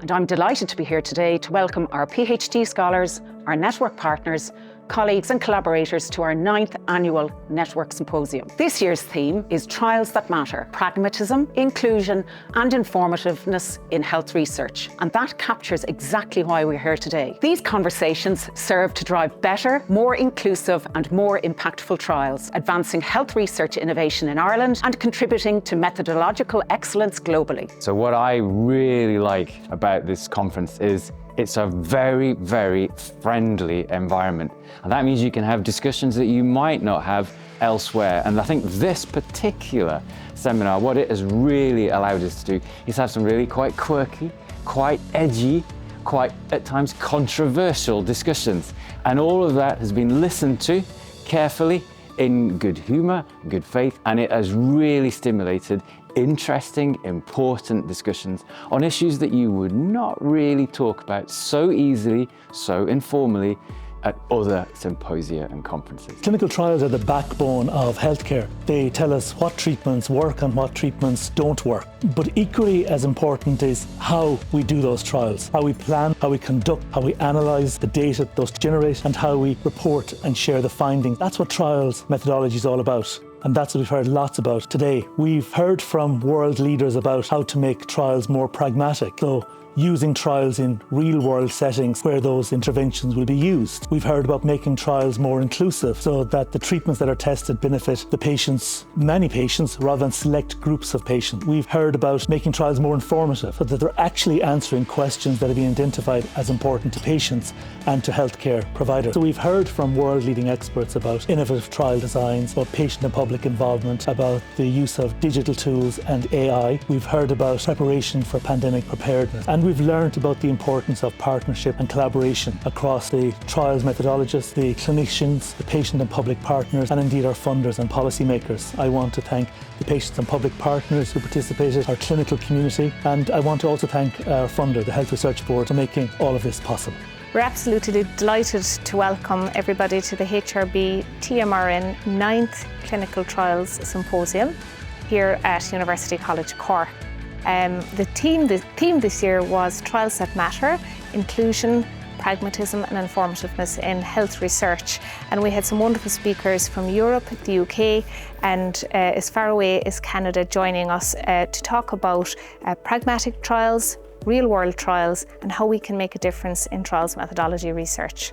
And I'm delighted to be here today to welcome our PhD scholars, our network partners, colleagues and collaborators to our 9th annual Network Symposium. This year's theme is Trials That Matter: Pragmatism, Inclusion and Informativeness in Health Research. And that captures exactly why we're here today. These conversations serve to drive better, more inclusive and more impactful trials, advancing health research innovation in Ireland and contributing to methodological excellence globally. So what I really like about this conference is it's a very, very friendly environment. And that means you can have discussions that you might not have elsewhere. And I think this particular seminar, what it has really allowed us to do is have some really quite quirky, quite edgy, quite at times controversial discussions. And all of that has been listened to carefully in good humor, good faith, and it has really stimulated interesting, important discussions on issues that you would not really talk about so easily, so informally at other symposia and conferences. Clinical trials are the backbone of healthcare. They tell us what treatments work and what treatments don't work. But equally as important is how we do those trials, how we plan, how we conduct, how we analyse the data those generate, and how we report and share the findings. That's what trials methodology is all about. And that's what we've heard lots about today. We've heard from world leaders about how to make trials more pragmatic. So using trials in real-world settings where those interventions will be used. We've heard about making trials more inclusive so that the treatments that are tested benefit the patients, many patients, rather than select groups of patients. We've heard about making trials more informative so that they're actually answering questions that have been identified as important to patients and to healthcare providers. So we've heard from world-leading experts about innovative trial designs, about patient and public involvement, about the use of digital tools and AI. We've heard about preparation for pandemic preparedness. And we've learned about the importance of partnership and collaboration across the trials methodologists, the clinicians, the patient and public partners, and indeed our funders and policymakers. I want to thank the patients and public partners who participated, our clinical community, and I want to also thank our funder, the Health Research Board, for making all of this possible. We're absolutely delighted to welcome everybody to the HRB TMRN 9th Clinical Trials Symposium here at University College Cork. The theme this year was Trials That Matter: Inclusion, Pragmatism and Informativeness in Health Research. And we had some wonderful speakers from Europe, the UK and as far away as Canada joining us to talk about pragmatic trials, real-world trials and how we can make a difference in trials methodology research.